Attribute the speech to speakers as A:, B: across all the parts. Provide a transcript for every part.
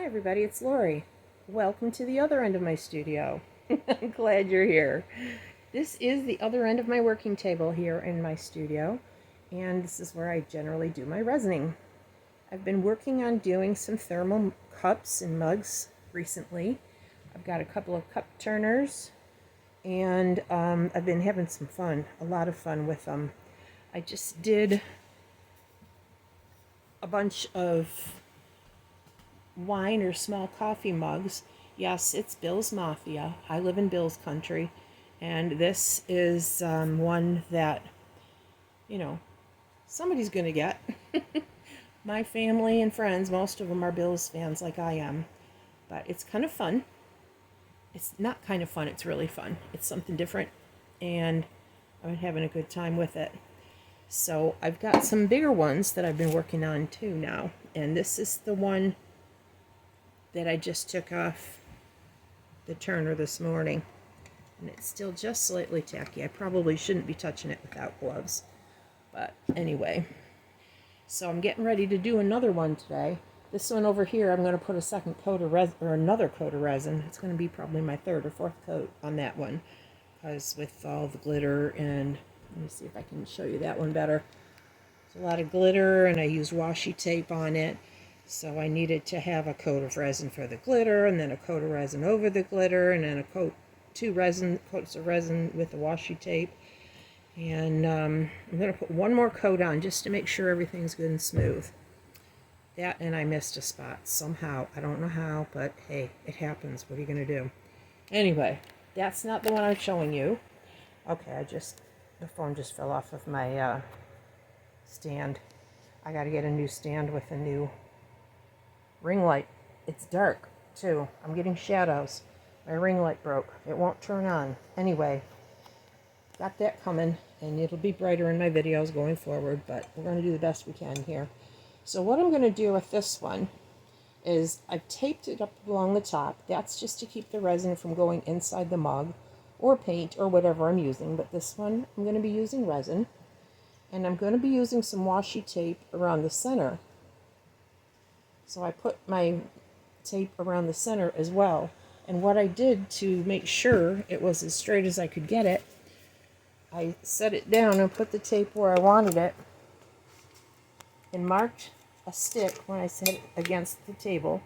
A: Hi everybody, it's Lori. Welcome to the other end of my studio. I'm glad you're here. This is the other end of my working table here in my studio, and this is where I generally do my resining. I've been working on doing some thermal cups and mugs recently. I've got a couple of cup turners, and I've been having some fun, a lot of fun with them. I just did a bunch of wine or small coffee mugs. Yes, it's Bill's Mafia. I live in Bill's country, and this is one that, somebody's going to get. My family and friends, most of them are Bill's fans like I am, but it's kind of fun. It's not kind of fun, it's really fun. It's something different, and I'm having a good time with it. So I've got some bigger ones that I've been working on too now, and this is the one that I just took off the turner this morning, and it's still just slightly tacky. I probably shouldn't be touching it without gloves, but anyway. So I'm getting ready to do another one today. This one over here, I'm going to put a second coat of resin, or another coat of resin. It's going to be probably my third or fourth coat on that one, because with all the glitter, and let me see if I can show you that one better. There's a lot of glitter, and I used washi tape on it. So I needed to have a coat of resin for the glitter, and then a coat of resin over the glitter, and then two coats of resin with the washi tape. And I'm going to put one more coat on just to make sure everything's good and smooth. That, and I missed a spot somehow. I don't know how, but hey, it happens. What are you going to do? Anyway, that's not the one I'm showing you. Okay, the phone just fell off of my stand. I got to get a new stand with a new ring light. It's dark too. I'm getting shadows. My ring light broke. It won't turn on. Anyway, got that coming, and it'll be brighter in my videos going forward, but we're going to do the best we can here. So what I'm going to do with this one is I've taped it up along the top. That's just to keep the resin from going inside the mug or paint or whatever I'm using, but this one I'm going to be using resin, and I'm going to be using some washi tape around the center. So I put my tape around the center as well. And what I did to make sure it was as straight as I could get it, I set it down and put the tape where I wanted it and marked a stick when I set it against the table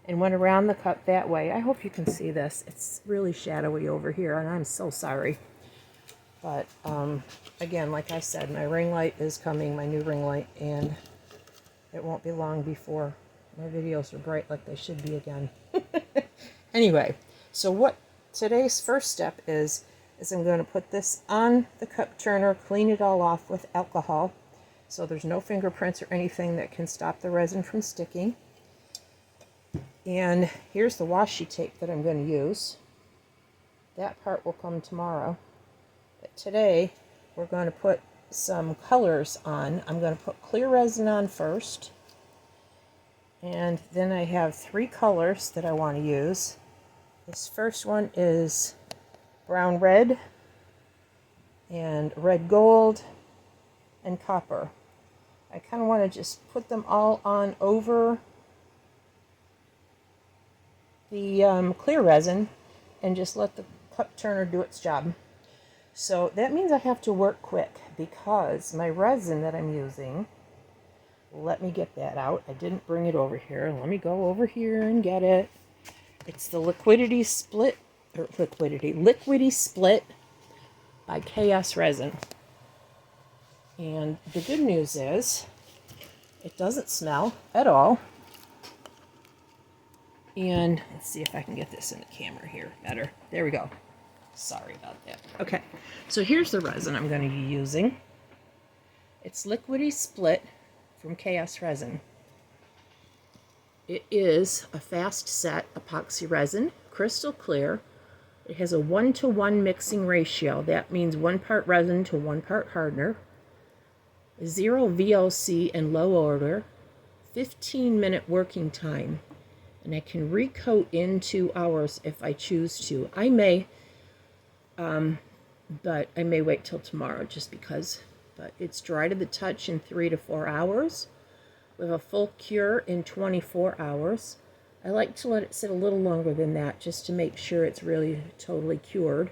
A: and went around the cup that way. I hope you can see this. It's really shadowy over here, and I'm so sorry. But again, like I said, my ring light is coming, my new ring light, and it won't be long before my videos are bright like they should be again. Anyway, so what today's first step is I'm going to put this on the cup turner, clean it all off with alcohol, so there's no fingerprints or anything that can stop the resin from sticking. And here's the washi tape that I'm going to use. That part will come tomorrow. But today, we're going to put some colors on. I'm going to put clear resin on first. And then I have 3 colors that I want to use. This first one is brown red, and red gold, and copper. I kind of want to just put them all on over the clear resin and just let the cup turner do its job. So that means I have to work quick because my resin that I'm using, let me get that out. I didn't bring it over here. Let me go over here and get it. It's the Liquidity Split by KS Resin. And the good news is it doesn't smell at all. And let's see if I can get this in the camera here better. There we go. Sorry about that. Okay, so here's the resin I'm going to be using. It's Liquidity Split from KS Resin. It is a fast set epoxy resin, crystal clear. It has a 1-to-1 mixing ratio. That means 1 part resin to 1 part hardener. 0 VOC and low odor. 15-minute working time. And I can recoat in 2 hours if I choose to. I may, but I may wait till tomorrow just because. But it's dry to the touch in 3 to 4 hours. With a full cure in 24 hours. I like to let it sit a little longer than that just to make sure it's really totally cured.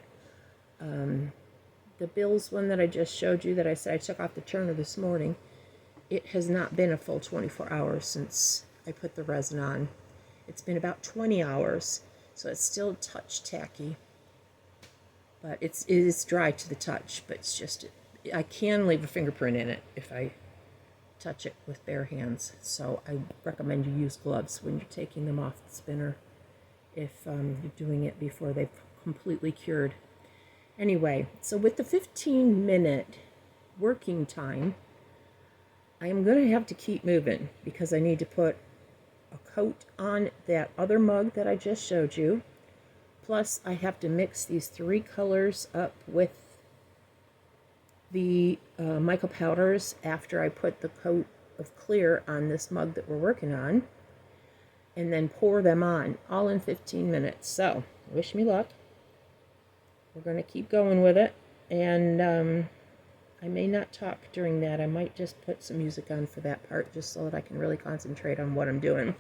A: The Bills one that I just showed you that I said I took off the turner this morning, it has not been a full 24 hours since I put the resin on. It's been about 20 hours, so it's still a touch tacky. But it is dry to the touch, but it's just, I can leave a fingerprint in it if I touch it with bare hands. So I recommend you use gloves when you're taking them off the spinner if you're doing it before they've completely cured. Anyway, so with the 15-minute working time, I am going to have to keep moving because I need to put a coat on that other mug that I just showed you. Plus, I have to mix these 3 colors up with the mica powders after I put the coat of clear on this mug that we're working on, and then pour them on, all in 15 minutes. So, wish me luck. We're going to keep going with it, and I may not talk during that. I might just put some music on for that part, just so that I can really concentrate on what I'm doing.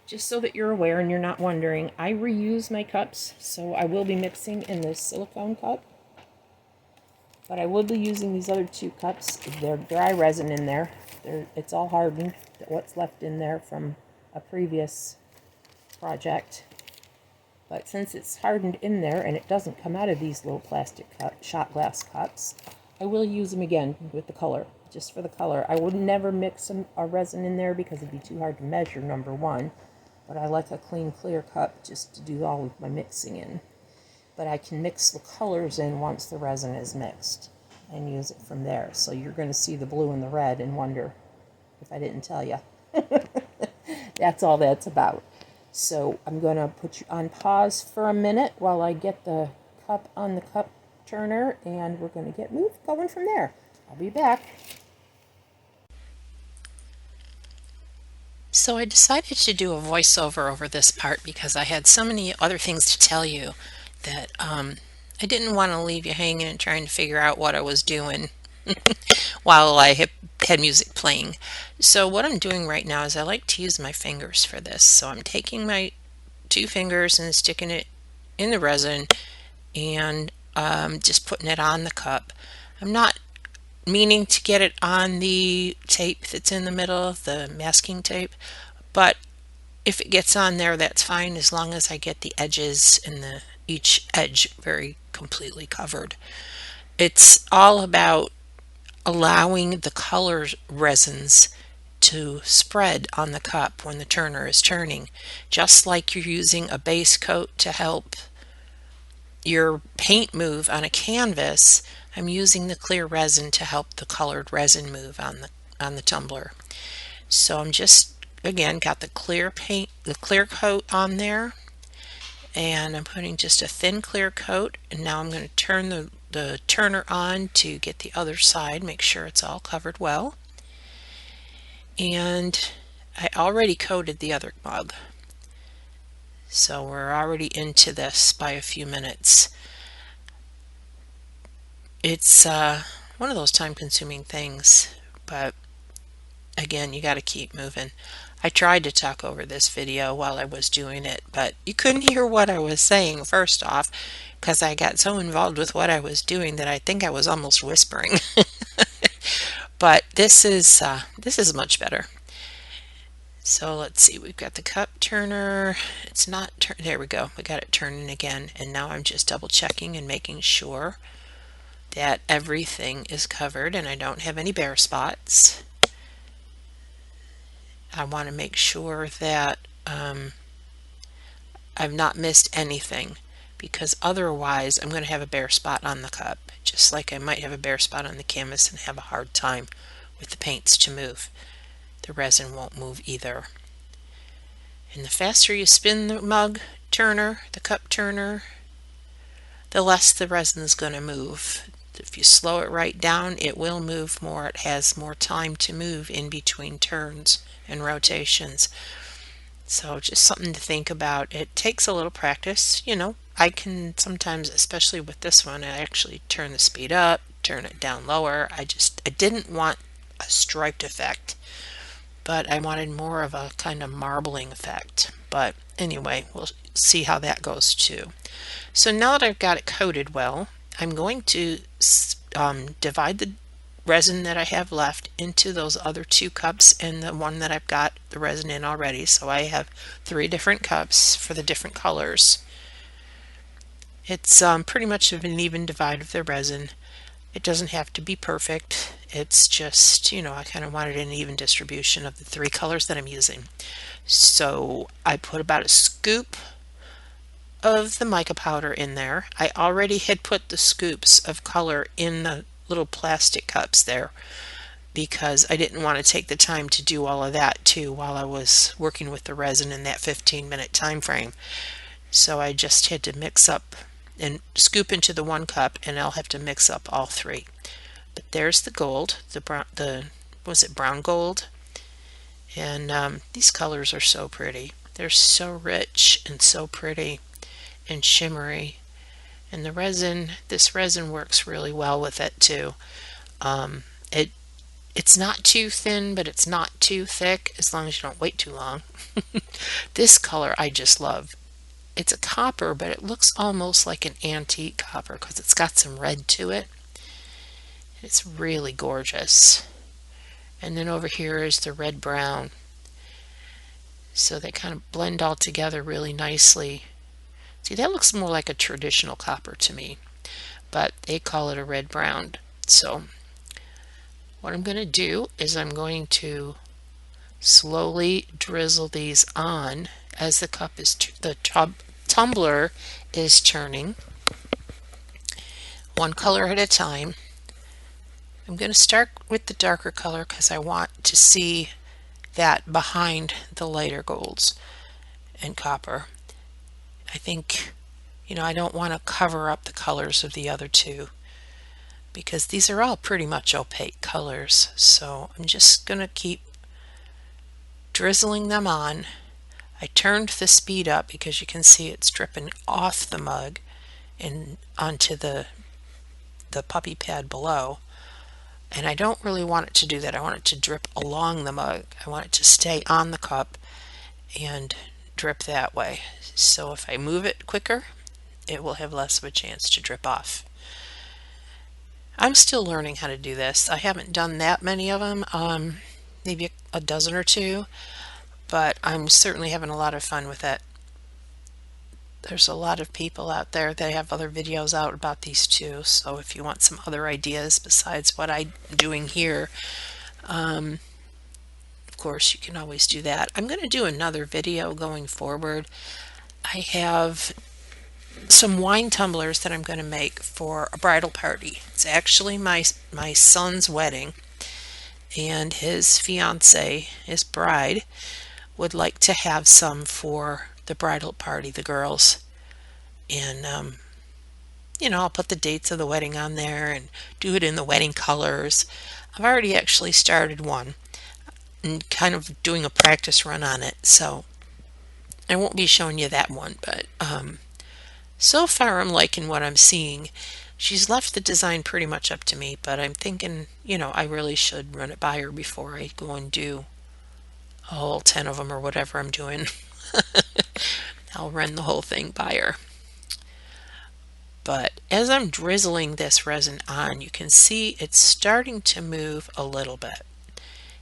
A: Just so that you're aware and you're not wondering, I reuse my cups, so I will be mixing in this silicone cup. But I will be using these other 2 cups. They're dry resin in there. It's all hardened, what's left in there from a previous project. But since it's hardened in there and it doesn't come out of these little plastic shot glass cups, I will use them again with the color, just for the color. I would never mix a resin in there because it'd be too hard to measure, number one. But I like a clean, clear cup just to do all of my mixing in. But I can mix the colors in once the resin is mixed and use it from there. So you're going to see the blue and the red and wonder if I didn't tell you. That's all that's about. So I'm going to put you on pause for a minute while I get the cup on the cup turner, and we're going to get going from there. I'll be back.
B: So I decided to do a voiceover over this part because I had so many other things to tell you that I didn't want to leave you hanging and trying to figure out what I was doing while I had music playing. So what I'm doing right now is I like to use my fingers for this. So I'm taking my 2 fingers and sticking it in the resin and just putting it on the cup. I'm not meaning to get it on the tape that's in the middle, the masking tape, but if it gets on there, that's fine, as long as I get the edges and each edge very completely covered. It's all about allowing the color resins to spread on the cup when the turner is turning, just like you're using a base coat to help your paint move on a canvas. I'm using the clear resin to help the colored resin move on the tumbler. So I'm just, again, got the clear coat on there, and I'm putting just a thin clear coat, and now I'm going to turn the turner on to get the other side, make sure it's all covered well. And I already coated the other mug, so we're already into this by a few minutes. It's one of those time-consuming things, but again, you got to keep moving. I tried to talk over this video while I was doing it, but you couldn't hear what I was saying, first off, because I got so involved with what I was doing that I think I was almost whispering. But this is much better. So let's see, we've got the cup turner. It's not there we go. We got it turning again, and now I'm just double checking and making sure that everything is covered and I don't have any bare spots. I want to make sure that I've not missed anything, because otherwise I'm going to have a bare spot on the cup, just like I might have a bare spot on the canvas and have a hard time with the paints to move. The resin won't move either. And the faster you spin the mug turner, the cup turner, the less the resin is going to move. If you slow it right down, it will move more. It has more time to move in between turns and rotations. So just something to think about. It takes a little practice. I can sometimes, especially with this one, I actually turn the speed up, turn it down lower. I didn't want a striped effect, but I wanted more of a kind of marbling effect. But anyway, we'll see how that goes too. So now that I've got it coated well, I'm going to divide the resin that I have left into those other 2 cups and the one that I've got the resin in already. So I have 3 different cups for the different colors. It's pretty much of an even divide of the resin. It doesn't have to be perfect. It's just, I kind of wanted an even distribution of the 3 colors that I'm using. So I put about a scoop of the mica powder in there. I already had put the scoops of color in the little plastic cups there because I didn't want to take the time to do all of that too while I was working with the resin in that 15-minute time frame. So I just had to mix up and scoop into the 1 cup, and I'll have to mix up all 3. But there's the gold, the brown, was it brown gold? And these colors are so pretty. They're so rich and so pretty and shimmery. And the resin, this resin works really well with it too. It's not too thin, but it's not too thick as long as you don't wait too long. This color I just love. It's a copper, but it looks almost like an antique copper because it's got some red to it. It's really gorgeous. And then over here is the red brown. So they kind of blend all together really nicely. See, that looks more like a traditional copper to me, but they call it a red brown. So what I'm going to do is I'm going to slowly drizzle these on as the cup is the tumbler is turning, 1 color at a time. I'm going to start with the darker color because I want to see that behind the lighter golds and copper. I think, I don't want to cover up the colors of the other 2 because these are all pretty much opaque colors. So I'm just going to keep drizzling them on. I turned the speed up because you can see it's dripping off the mug and onto the puppy pad below. And I don't really want it to do that. I want it to drip along the mug. I want it to stay on the cup and drip that way. So if I move it quicker, it will have less of a chance to drip off. I'm still learning how to do this. I haven't done that many of them, maybe a dozen or 2, but I'm certainly having a lot of fun with it. There's a lot of people out there that have other videos out about these too, so if you want some other ideas besides what I'm doing here, of course you can always do that. I'm going to do another video going forward. I have some wine tumblers that I'm going to make for a bridal party. It's actually my son's wedding, and his fiance, his bride, would like to have some for the bridal party, the girls. And I'll put the dates of the wedding on there and do it in the wedding colors. I've already actually started one and kind of doing a practice run on it, so I won't be showing you that one, but so far I'm liking what I'm seeing. She's left the design pretty much up to me, but I'm thinking, I really should run it by her before I go and do all 10 of them or whatever I'm doing. I'll run the whole thing by her. But as I'm drizzling this resin on, you can see it's starting to move a little bit.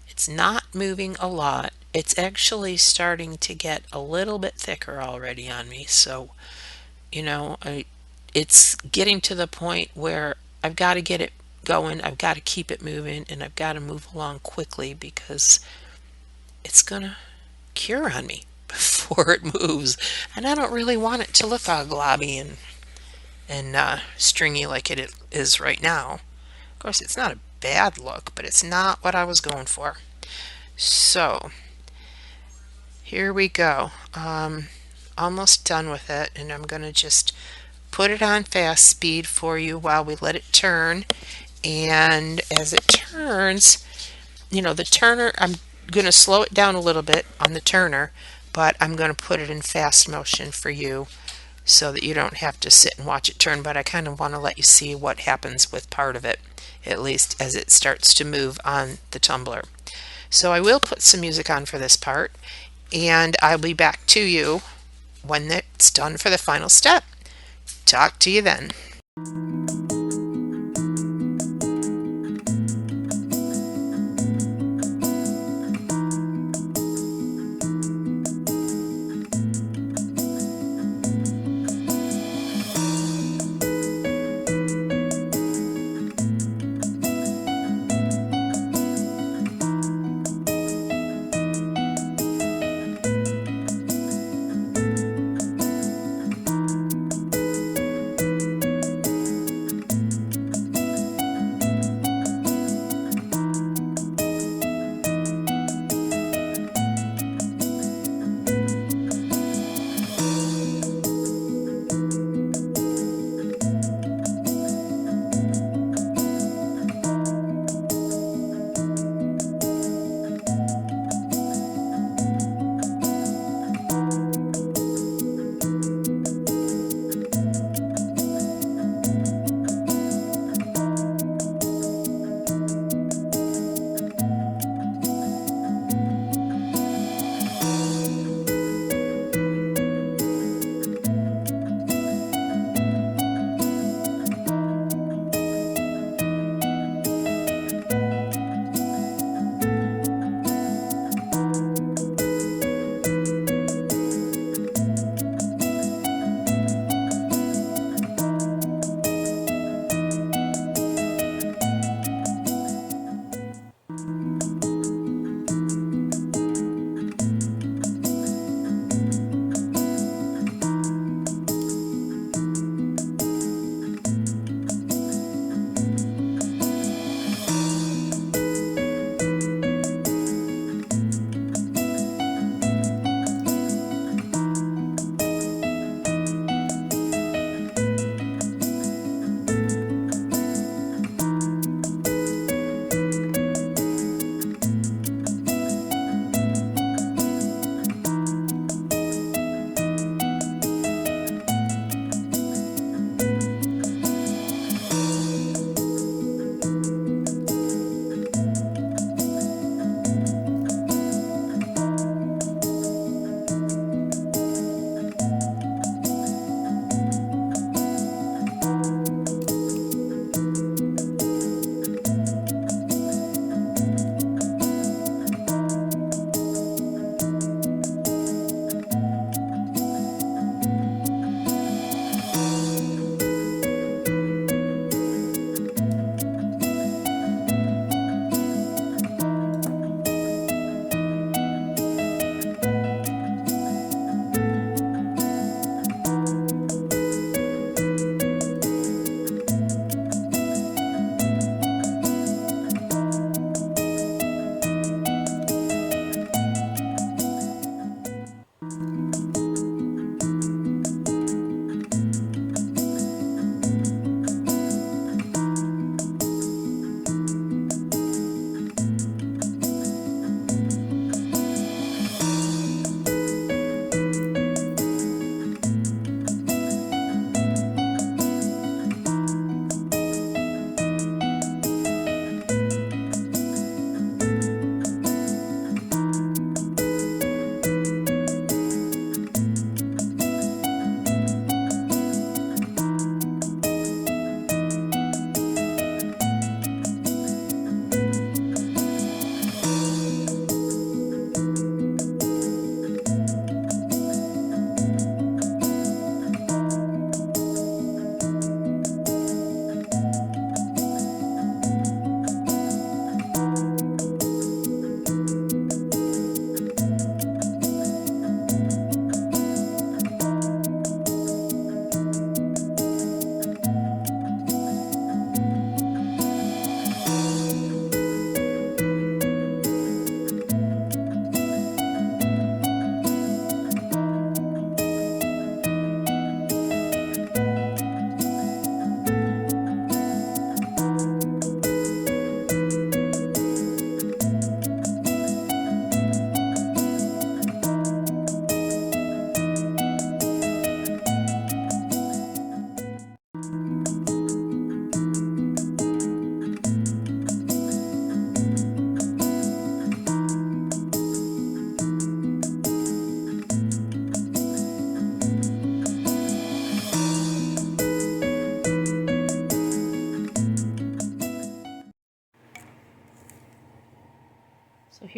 B: It's not moving a lot. It's actually starting to get a little bit thicker already on me. So, it's getting to the point where I've got to get it going. I've got to keep it moving, and I've got to move along quickly because it's going to cure on me before it moves. And I don't really want it to look all globby and stringy like it is right now. Of course, it's not a bad look, but it's not what I was going for. So here we go. Almost done with it, and I'm going to just put it on fast speed for you while we let it turn. And as it turns, the turner, I'm going to slow it down a little bit on the turner, but I'm going to put it in fast motion for you so that you don't have to sit and watch it turn. But I kind of want to let you see what happens with part of it, at least as it starts to move on the tumbler. So I will put some music on for this part, and I'll be back to you when it's done for the final step. Talk to you then.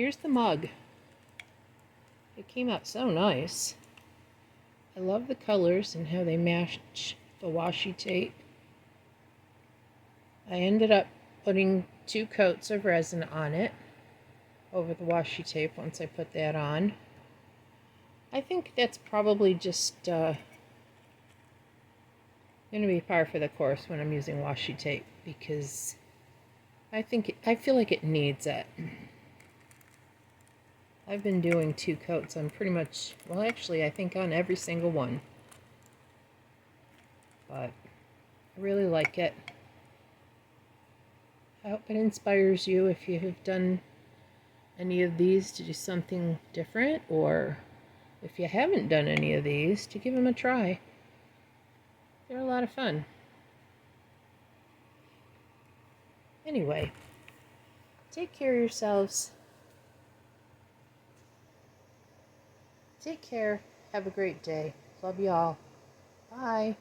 A: here's the mug. It came out so nice. I love the colors and how they match the washi tape. I ended up putting 2 coats of resin on it over the washi tape once I put that on. I think that's probably just going to be par for the course when I'm using washi tape, because I feel like it needs it. I've been doing 2 coats on pretty much, well actually I think on every single one. But I really like it. I hope it inspires you if you have done any of these to do something different, or if you haven't done any of these, to give them a try. They're a lot of fun. Anyway, take care of yourselves. Take care. Have a great day. Love you all. Bye.